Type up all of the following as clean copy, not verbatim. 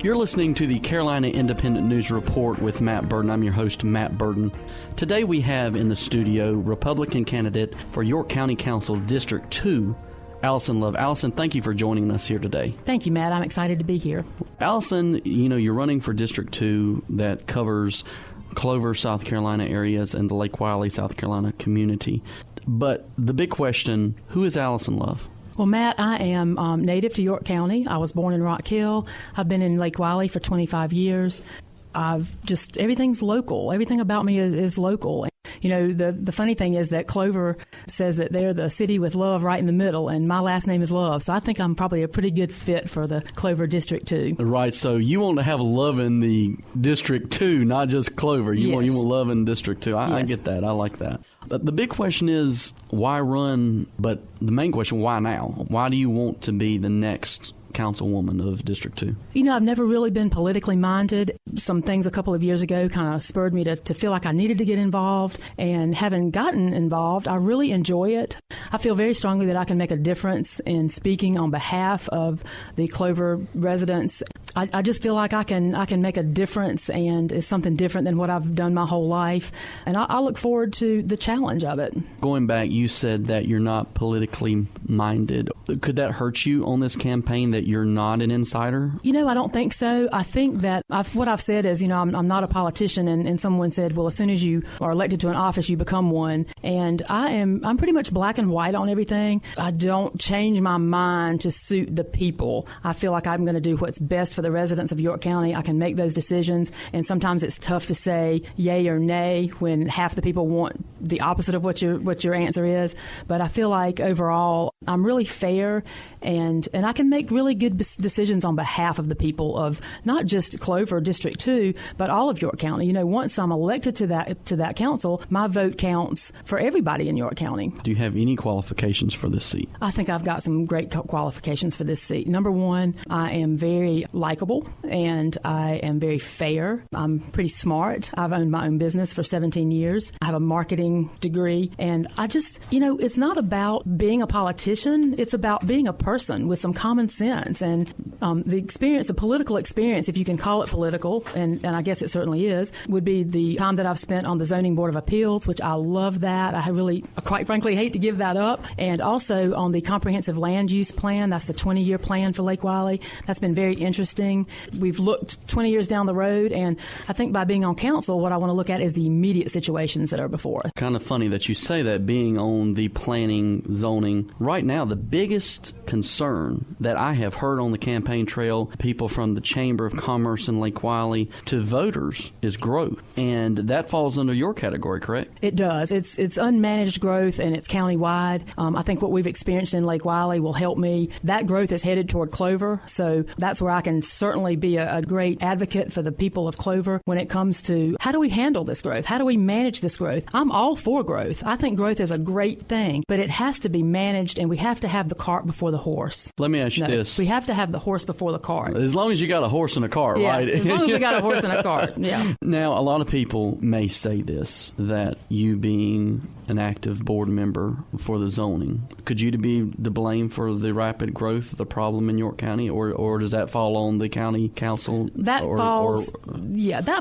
You're listening to the Carolina Independent News Report with Matt Burton. I'm your host, Matt Burton. Today we have in the studio Republican candidate for York County Council District 2, Allison Love. Allison, thank you for joining us here today. Thank you, Matt. I'm excited to be here. Allison, you're running for District 2 that covers Clover, South Carolina areas and the Lake Wylie, South Carolina community. But the big question, who is Allison Love? Well, Matt, I am native to York County. I was born in Rock Hill. I've been in Lake Wylie for 25 years. Everything's local. Everything about me is local. The funny thing is that Clover says that they're the city with love right in the middle, and my last name is Love. So I think I'm probably a pretty good fit for the Clover District 2. Right. So you want to have love in the District 2, not just Clover. You want love in District 2. I get that. I like that. The big question is, why run? But the main question, why now? Why do you want to be the next councilwoman of District 2? I've never really been politically minded. Some things a couple of years ago kind of spurred me to feel like I needed to get involved. And having gotten involved, I really enjoy it. I feel very strongly that I can make a difference in speaking on behalf of the Clover residents. I just feel like I can make a difference, and it's something different than what I've done my whole life. And I look forward to the challenge of it. Going back, you said that you're not politically minded. Could that hurt you on this campaign, that you're not an insider? I don't think so. I think that what I've said is, I'm not a politician, and someone said, well, as soon as you are elected to an office, you become one. And I'm pretty much black and white on everything. I don't change my mind to suit the people. I feel like I'm going to do what's best for the residents of York County. I can make those decisions, and sometimes it's tough to say yay or nay when half the people want the opposite of what your answer is. But I feel like overall I'm really fair, and I can make really good decisions on behalf of the people of not just Clover District 2, but all of York County. Once I'm elected to that council, my vote counts for everybody in York County. Do you have any qualifications for this seat? I think I've got some great qualifications for this seat. Number one, I am very likable, and I am very fair. I'm pretty smart. I've owned my own business for 17 years. I have a marketing degree, and I just, it's not about being a politician. It's about being a person with some common sense. And the political experience, if you can call it political, and I guess it certainly is, would be the time that I've spent on the Zoning Board of Appeals, which I love that. I really, quite frankly, hate to give that up. And also on the Comprehensive Land Use Plan. That's the 20-year plan for Lake Wylie. That's been very interesting. We've looked 20 years down the road, and I think by being on council, what I want to look at is the immediate situations that are before us. Kind of funny that you say that, being on the planning, zoning. Right now, the biggest concern that I have heard on the campaign trail, people from the Chamber of Commerce in Lake Wylie to voters, is growth. And that falls under your category, correct? It does. It's unmanaged growth, and it's countywide. I think what we've experienced in Lake Wylie will help me. That growth is headed toward Clover, so that's where I can certainly be a great advocate for the people of Clover when it comes to how do we handle this growth? How do we manage this growth? I'm all for growth. I think growth is a great thing, but it has to be managed, and we have to have the cart before the horse. Let me ask you this. We have to have the horse before the cart. As long as you got a horse and a cart, right? As long as we got a horse and a cart, yeah. Now, a lot of people may say this, that you being an active board member for the zoning, could you be to blame for the rapid growth of the problem in York County, or does that fall on the county council? That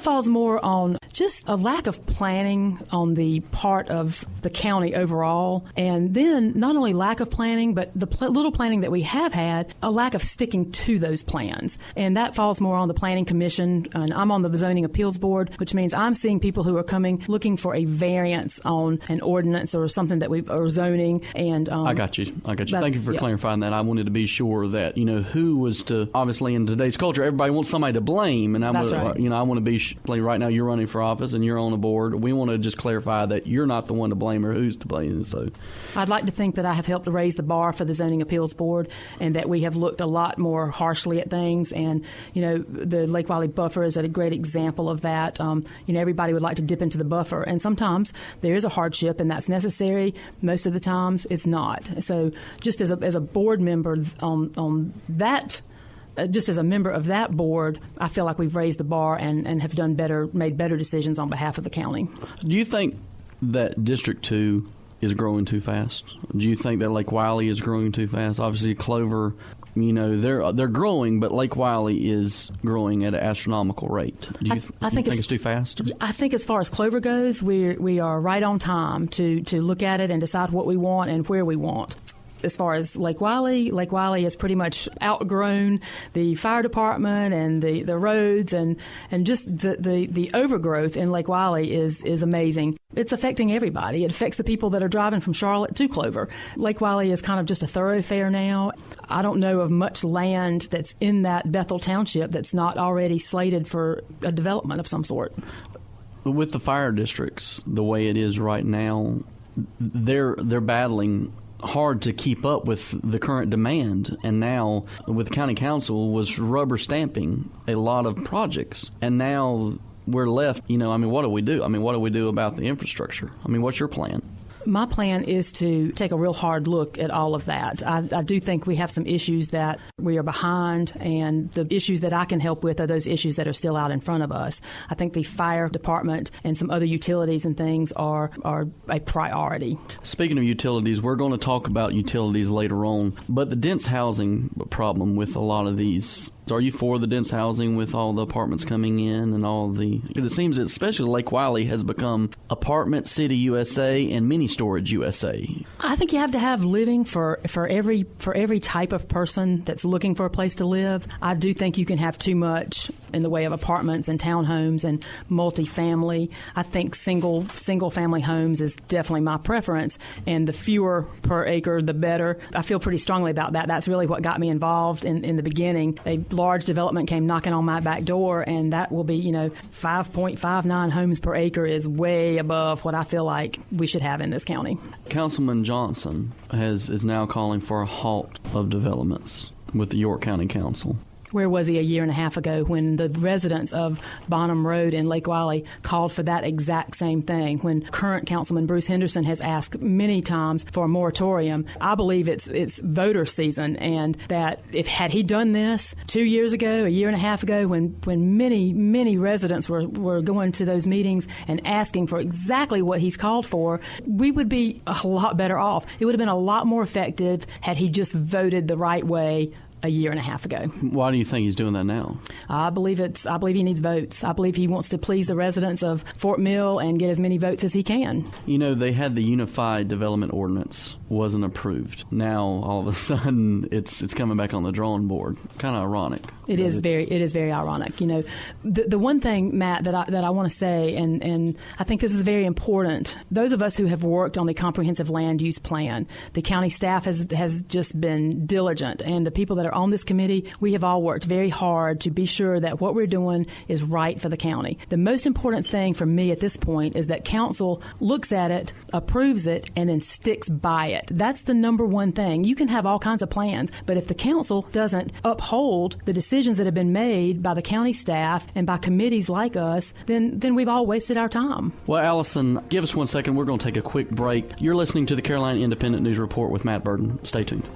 falls more on just a lack of planning on the part of the county overall, and then not only lack of planning, but the little planning that we have had, a lack of sticking to those plans. And that falls more on the Planning Commission, and I'm on the Zoning Appeals Board, which means I'm seeing people who are coming looking for a variance on an ordinance or something that or zoning. And I got you. Thank you for clarifying that. I wanted to be sure that who was to, obviously in today's culture, everybody wants somebody to blame, and I want to be right now. You're running for office and you're on a board. We want to just clarify that you're not the one to blame or who's to blame. So I'd like to think that I have helped to raise the bar for the Zoning Appeals Board, and that we have looked a lot more harshly at things. And the Lake Wylie buffer is a great example of that. Everybody would like to dip into the buffer, and sometimes there is a hardship, and that's necessary. Most of the times it's not. So just as a board member on that, just as a member of that board, I feel like we've raised the bar and have made better decisions on behalf of the county. Do you think that District 2 is growing too fast? Do you think that Lake Wylie is growing too fast? Obviously, Clover, they're growing, but Lake Wiley is growing at an astronomical rate. Do you think it's too fast? I think as far as Clover goes, we are right on time to look at it and decide what we want and where we want. As far as Lake Wiley has pretty much outgrown the fire department and the roads and just the overgrowth in Lake Wiley is amazing. It's affecting everybody. It affects the people that are driving from Charlotte to Clover. Lake Wiley is kind of just a thoroughfare now. I don't know of much land that's in that Bethel Township that's not already slated for a development of some sort. With the fire districts, the way it is right now, they're battling hard to keep up with the current demand, and now with county council was rubber stamping a lot of projects, and now we're left, what do we do? What do we do about the infrastructure? What's your plan? My plan is to take a real hard look at all of that. I do think we have some issues that we are behind, and the issues that I can help with are those issues that are still out in front of us. I think the fire department and some other utilities and things are a priority. Speaking of utilities, we're going to talk about utilities later on, but the dense housing problem with a lot of these. Are you for the dense housing with all the apartments coming in and all the... Because it seems that especially Lake Wiley has become Apartment City USA and Mini Storage USA. I think you have to have living for every type of person that's looking for a place to live. I do think you can have too much in the way of apartments and townhomes and multifamily. I think single family homes is definitely my preference, and the fewer per acre, the better. I feel pretty strongly about that. That's really what got me involved in the beginning. A large development came knocking on my back door, and that will be, 5.59 homes per acre is way above what I feel like we should have in this county. Councilman Johnson is now calling for a halt of developments with the York County Council. Where was he a year and a half ago when the residents of Bonham Road in Lake Wiley called for that exact same thing? When current Councilman Bruce Henderson has asked many times for a moratorium, I believe it's voter season, and that had he done this 2 years ago, a year and a half ago, when many residents were going to those meetings and asking for exactly what he's called for, we would be a lot better off. It would have been a lot more effective had he just voted the right way a year and a half ago. Why do you think he's doing that now? I believe he needs votes. I believe he wants to please the residents of Fort Mill and get as many votes as he can. They had the Unified Development Ordinance wasn't approved. Now all of a sudden it's coming back on the drawing board. Kind of ironic. It is very ironic. The one thing, Matt, that I want to say, and I think this is very important. Those of us who have worked on the comprehensive land use plan, the county staff has just been diligent, and the people that are on this committee, we have all worked very hard to be sure that what we're doing is right for the county. The most important thing for me at this point is that council looks at it, approves it, and then sticks by it. That's the number one thing. You can have all kinds of plans, but if the council doesn't uphold the decisions that have been made by the county staff and by committees like us, then we've all wasted our time. Well, Allison, give us 1 second. We're going to take a quick break. You're listening to the Carolina Independent News Report with Matt Burton. Stay tuned.